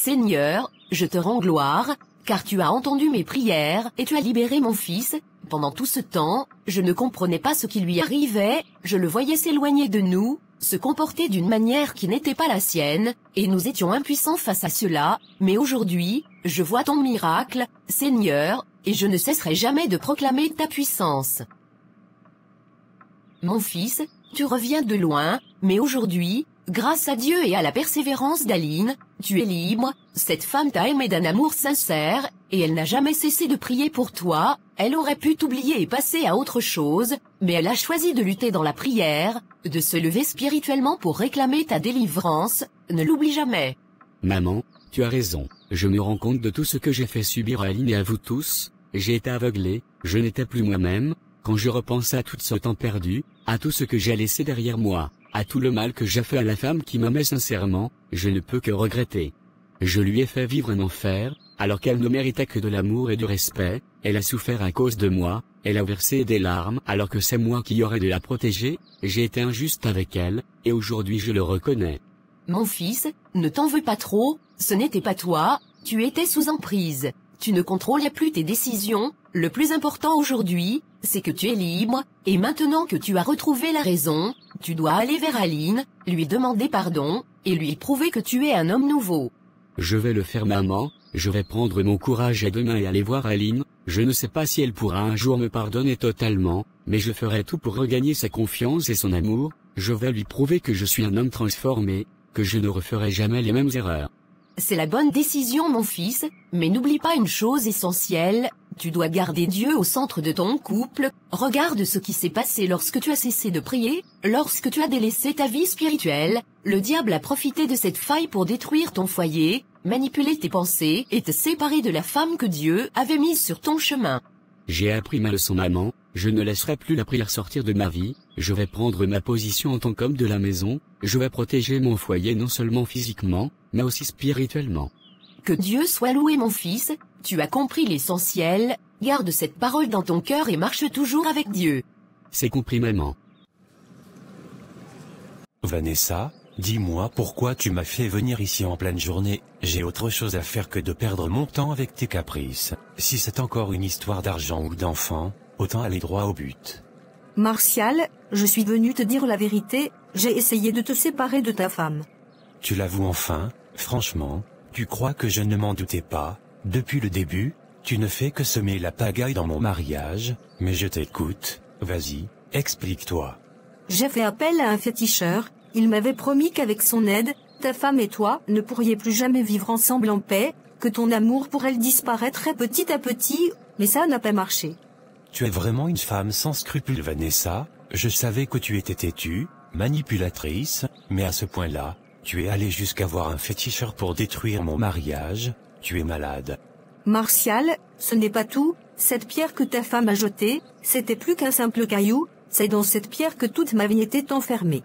Seigneur, je te rends gloire, car tu as entendu mes prières et tu as libéré mon fils. Pendant tout ce temps, je ne comprenais pas ce qui lui arrivait, je le voyais s'éloigner de nous, se comporter d'une manière qui n'était pas la sienne, et nous étions impuissants face à cela, mais aujourd'hui, je vois ton miracle, Seigneur, et je ne cesserai jamais de proclamer ta puissance. Mon fils, tu reviens de loin, mais aujourd'hui, grâce à Dieu et à la persévérance d'Aline, tu es libre, cette femme t'a aimé d'un amour sincère, et elle n'a jamais cessé de prier pour toi, elle aurait pu t'oublier et passer à autre chose, mais elle a choisi de lutter dans la prière, de se lever spirituellement pour réclamer ta délivrance, ne l'oublie jamais. Maman, tu as raison, je me rends compte de tout ce que j'ai fait subir à Aline et à vous tous, j'ai été aveuglé, je n'étais plus moi-même, quand je repense à tout ce temps perdu, à tout ce que j'ai laissé derrière moi, à tout le mal que j'ai fait à la femme qui m'aimait sincèrement, je ne peux que regretter. Je lui ai fait vivre un enfer, alors qu'elle ne méritait que de l'amour et du respect, elle a souffert à cause de moi, elle a versé des larmes alors que c'est moi qui aurais dû la protéger, j'ai été injuste avec elle, et aujourd'hui je le reconnais. Mon fils, ne t'en veux pas trop, ce n'était pas toi, tu étais sous emprise, tu ne contrôlais plus tes décisions, le plus important aujourd'hui, c'est que tu es libre, et maintenant que tu as retrouvé la raison, tu dois aller vers Aline, lui demander pardon, et lui prouver que tu es un homme nouveau. Je vais le faire maman, je vais prendre mon courage à deux mains et aller voir Aline, je ne sais pas si elle pourra un jour me pardonner totalement, mais je ferai tout pour regagner sa confiance et son amour, je vais lui prouver que je suis un homme transformé, que je ne referai jamais les mêmes erreurs. C'est la bonne décision mon fils, mais n'oublie pas une chose essentielle, tu dois garder Dieu au centre de ton couple, regarde ce qui s'est passé lorsque tu as cessé de prier, lorsque tu as délaissé ta vie spirituelle, le diable a profité de cette faille pour détruire ton foyer, manipuler tes pensées et te séparer de la femme que Dieu avait mise sur ton chemin. J'ai appris ma leçon maman, je ne laisserai plus la prière sortir de ma vie, je vais prendre ma position en tant qu'homme de la maison, je vais protéger mon foyer non seulement physiquement, mais aussi spirituellement. Que Dieu soit loué mon fils, tu as compris l'essentiel, garde cette parole dans ton cœur et marche toujours avec Dieu. C'est compris maman. Vanessa, dis-moi pourquoi tu m'as fait venir ici en pleine journée, j'ai autre chose à faire que de perdre mon temps avec tes caprices. Si c'est encore une histoire d'argent ou d'enfant, autant aller droit au but. Martial, je suis venu te dire la vérité, j'ai essayé de te séparer de ta femme. Tu l'avoues enfin, franchement, tu crois que je ne m'en doutais pas, depuis le début, tu ne fais que semer la pagaille dans mon mariage, mais je t'écoute, vas-y, explique-toi. J'ai fait appel à un féticheur, il m'avait promis qu'avec son aide, ta femme et toi ne pourriez plus jamais vivre ensemble en paix, que ton amour pour elle disparaîtrait petit à petit, mais ça n'a pas marché. Tu es vraiment une femme sans scrupules Vanessa, je savais que tu étais têtue, manipulatrice, mais à ce point-là, tu es allée jusqu'à voir un féticheur pour détruire mon mariage, tu es malade. Martial, ce n'est pas tout, cette pierre que ta femme a jetée, c'était plus qu'un simple caillou, c'est dans cette pierre que toute ma vie était enfermée.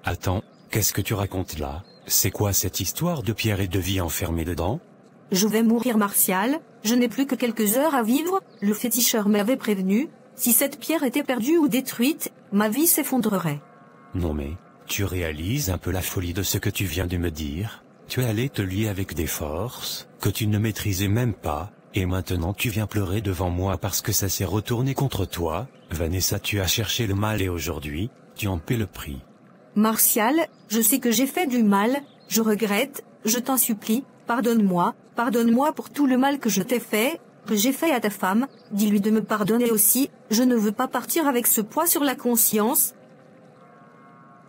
Attends, qu'est-ce que tu racontes là? C'est quoi cette histoire de pierre et de vie enfermée dedans? Je vais mourir Martial, je n'ai plus que quelques heures à vivre, le féticheur m'avait prévenu, si cette pierre était perdue ou détruite, ma vie s'effondrerait. Non mais, tu réalises un peu la folie de ce que tu viens de me dire? Tu es allé te lier avec des forces, que tu ne maîtrisais même pas, et maintenant tu viens pleurer devant moi parce que ça s'est retourné contre toi? Vanessa, tu as cherché le mal et aujourd'hui, tu en paies le prix. Martial, je sais que j'ai fait du mal, je regrette, je t'en supplie, pardonne-moi pour tout le mal que je t'ai fait, que j'ai fait à ta femme, dis-lui de me pardonner aussi, je ne veux pas partir avec ce poids sur la conscience.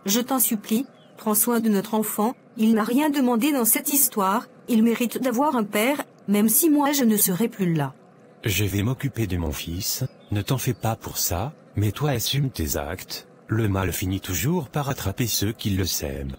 Je t'en supplie, prends soin de notre enfant, il n'a rien demandé dans cette histoire, il mérite d'avoir un père, même si moi je ne serai plus là. Je vais m'occuper de mon fils, ne t'en fais pas pour ça, mais toi assume tes actes, le mal finit toujours par attraper ceux qui le sèment.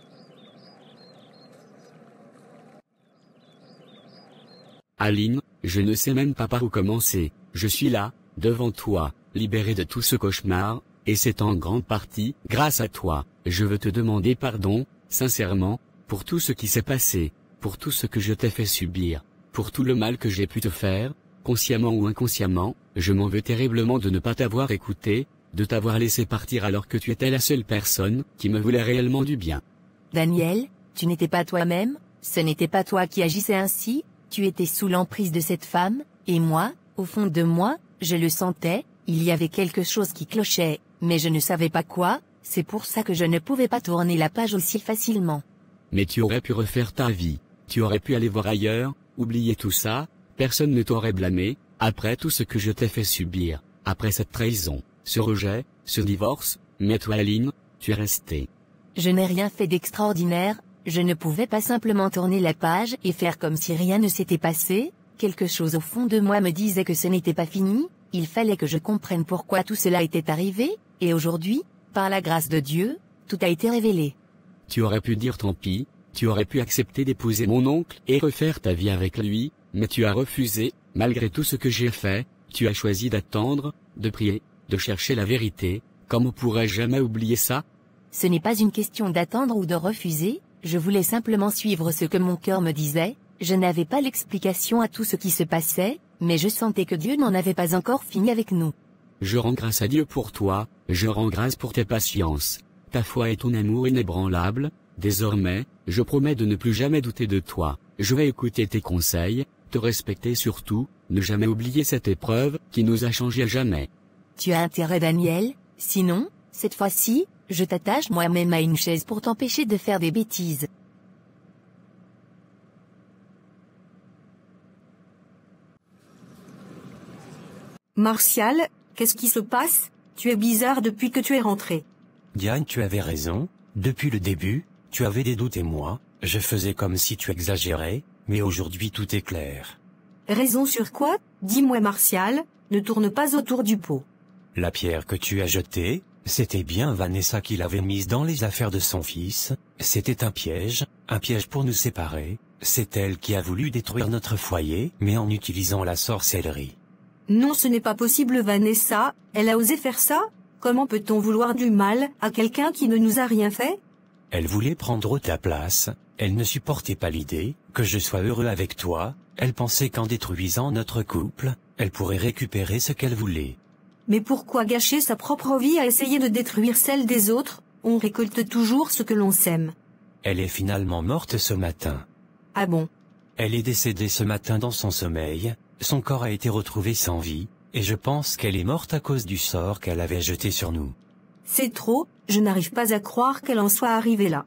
Aline, je ne sais même pas par où commencer, je suis là, devant toi, libéré de tout ce cauchemar, et c'est en grande partie grâce à toi. Je veux te demander pardon, sincèrement, pour tout ce qui s'est passé, pour tout ce que je t'ai fait subir, pour tout le mal que j'ai pu te faire, consciemment ou inconsciemment, je m'en veux terriblement de ne pas t'avoir écouté, de t'avoir laissé partir alors que tu étais la seule personne qui me voulait réellement du bien. Daniel, tu n'étais pas toi-même, Ce n'était pas toi qui agissais ainsi, tu étais sous l'emprise de cette femme, et moi, au fond de moi, je le sentais, il y avait quelque chose qui clochait, mais je ne savais pas quoi, c'est pour ça que je ne pouvais pas tourner la page aussi facilement. Mais tu aurais pu refaire ta vie, tu aurais pu aller voir ailleurs, oublier tout ça, personne ne t'aurait blâmé, après tout ce que je t'ai fait subir, après cette trahison, ce rejet, ce divorce, mais toi Aline, tu es restée. Je n'ai rien fait d'extraordinaire, je ne pouvais pas simplement tourner la page et faire comme si rien ne s'était passé, quelque chose au fond de moi me disait que ce n'était pas fini, il fallait que je comprenne pourquoi tout cela était arrivé, et aujourd'hui, par la grâce de Dieu, tout a été révélé. Tu aurais pu dire tant pis, tu aurais pu accepter d'épouser mon oncle et refaire ta vie avec lui, mais tu as refusé, malgré tout ce que j'ai fait, tu as choisi d'attendre, de prier, de chercher la vérité, comme on pourrait jamais oublier ça? Ce n'est pas une question d'attendre ou de refuser, je voulais simplement suivre ce que mon cœur me disait, je n'avais pas l'explication à tout ce qui se passait, mais je sentais que Dieu n'en avait pas encore fini avec nous. Je rends grâce à Dieu pour toi, je rends grâce pour tes patiences, ta foi et ton amour inébranlable, désormais, je promets de ne plus jamais douter de toi, je vais écouter tes conseils, te respecter surtout, ne jamais oublier cette épreuve qui nous a changés à jamais. Tu as intérêt Daniel, sinon, cette fois-ci, je t'attache moi-même à une chaise pour t'empêcher de faire des bêtises. Martial, qu'est-ce qui se passe? Tu es bizarre depuis que tu es rentré. Diane, tu avais raison, depuis le début, tu avais des doutes et moi, je faisais comme si tu exagérais, mais aujourd'hui tout est clair. Raison sur quoi? Dis-moi Martial, ne tourne pas autour du pot. La pierre que tu as jetée, c'était bien Vanessa qui l'avait mise dans les affaires de son fils, c'était un piège pour nous séparer, c'est elle qui a voulu détruire notre foyer, mais en utilisant la sorcellerie. Non, ce n'est pas possible Vanessa, elle a osé faire ça? Comment peut-on vouloir du mal à quelqu'un qui ne nous a rien fait? Elle voulait prendre ta place, elle ne supportait pas l'idée que je sois heureux avec toi, elle pensait qu'en détruisant notre couple, elle pourrait récupérer ce qu'elle voulait. Mais pourquoi gâcher sa propre vie à essayer de détruire celle des autres? On récolte toujours ce que l'on sème. Elle est finalement morte ce matin. Ah bon? Elle est décédée ce matin dans son sommeil, son corps a été retrouvé sans vie, et je pense qu'elle est morte à cause du sort qu'elle avait jeté sur nous. C'est trop, je n'arrive pas à croire qu'elle en soit arrivée là.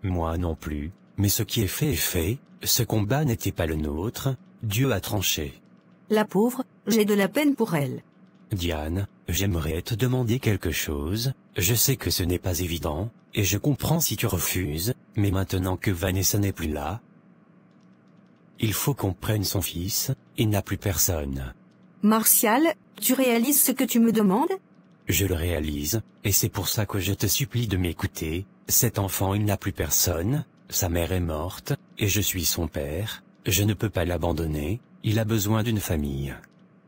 Moi non plus, mais ce qui est fait, ce combat n'était pas le nôtre, Dieu a tranché. La pauvre, j'ai de la peine pour elle. Diane, j'aimerais te demander quelque chose, je sais que ce n'est pas évident, et je comprends si tu refuses, mais maintenant que Vanessa n'est plus là, il faut qu'on prenne son fils, il n'a plus personne. Martial, tu réalises ce que tu me demandes? Je le réalise, et c'est pour ça que je te supplie de m'écouter, cet enfant il n'a plus personne, sa mère est morte, et je suis son père, je ne peux pas l'abandonner, il a besoin d'une famille.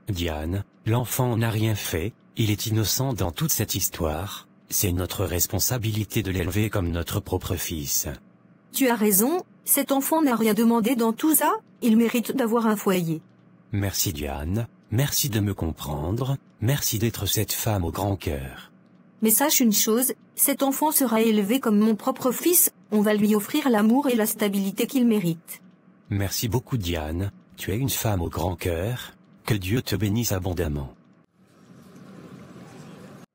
Diane, l'enfant n'a rien fait, il est innocent dans toute cette histoire, c'est notre responsabilité de l'élever comme notre propre fils. Tu as raison, cet enfant n'a rien demandé dans tout ça, il mérite d'avoir un foyer. Merci Diane, merci de me comprendre, merci d'être cette femme au grand cœur. Mais sache une chose, cet enfant sera élevé comme mon propre fils, on va lui offrir l'amour et la stabilité qu'il mérite. Merci beaucoup Diane, tu es une femme au grand cœur, que Dieu te bénisse abondamment.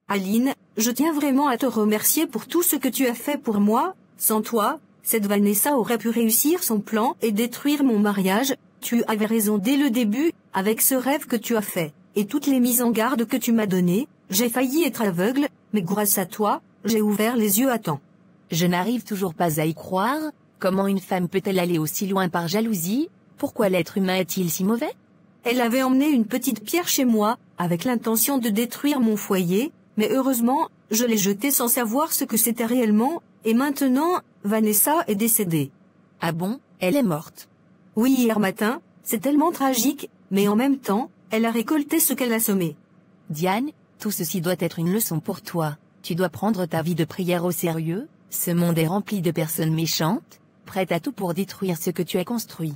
Aline, je tiens vraiment à te remercier pour tout ce que tu as fait pour moi, sans toi, cette Vanessa aurait pu réussir son plan et détruire mon mariage, tu avais raison dès le début, avec ce rêve que tu as fait, et toutes les mises en garde que tu m'as données, j'ai failli être aveugle, mais grâce à toi, j'ai ouvert les yeux à temps. Je n'arrive toujours pas à y croire, comment une femme peut-elle aller aussi loin par jalousie? Pourquoi l'être humain est-il si mauvais? Elle avait emmené une petite pierre chez moi, avec l'intention de détruire mon foyer, mais heureusement, je l'ai jetée sans savoir ce que c'était réellement, et maintenant, Vanessa est décédée. Ah bon, elle est morte? Oui, hier matin, c'est tellement tragique, mais en même temps, elle a récolté ce qu'elle a semé. Diane, tout ceci doit être une leçon pour toi, tu dois prendre ta vie de prière au sérieux, ce monde est rempli de personnes méchantes, prêtes à tout pour détruire ce que tu as construit.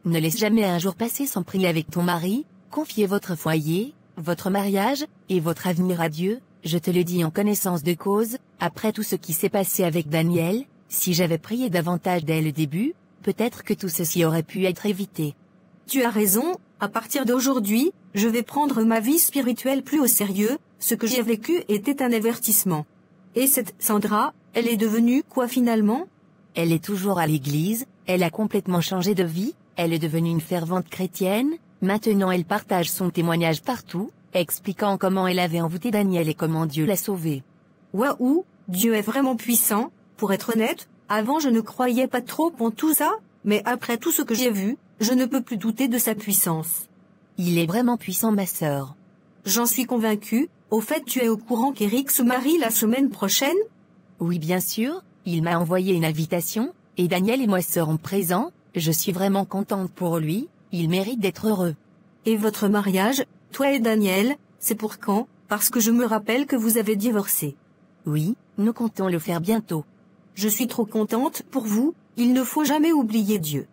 Ne laisse jamais un jour passer sans prier avec ton mari, confiez votre foyer, votre mariage, et votre avenir à Dieu, je te le dis en connaissance de cause, après tout ce qui s'est passé avec Daniel, si j'avais prié davantage dès le début, peut-être que tout ceci aurait pu être évité. Tu as raison, à partir d'aujourd'hui, je vais prendre ma vie spirituelle plus au sérieux, ce que j'ai vécu était un avertissement. Et cette Sandra, elle est devenue quoi finalement? Elle est toujours à l'église, elle a complètement changé de vie, elle est devenue une fervente chrétienne, maintenant elle partage son témoignage partout, expliquant comment elle avait envoûté Daniel et comment Dieu l'a sauvé. Waouh, Dieu est vraiment puissant, pour être honnête, avant je ne croyais pas trop en tout ça, mais après tout ce que j'ai vu, je ne peux plus douter de sa puissance. Il est vraiment puissant ma sœur. J'en suis convaincue, au fait tu es au courant qu'Eric se marie la semaine prochaine? Oui bien sûr, il m'a envoyé une invitation, et Daniel et moi serons présents, je suis vraiment contente pour lui, il mérite d'être heureux. Et votre mariage, toi et Daniel, c'est pour quand? Parce que je me rappelle que vous avez divorcé. Oui, nous comptons le faire bientôt. Je suis trop contente pour vous, il ne faut jamais oublier Dieu.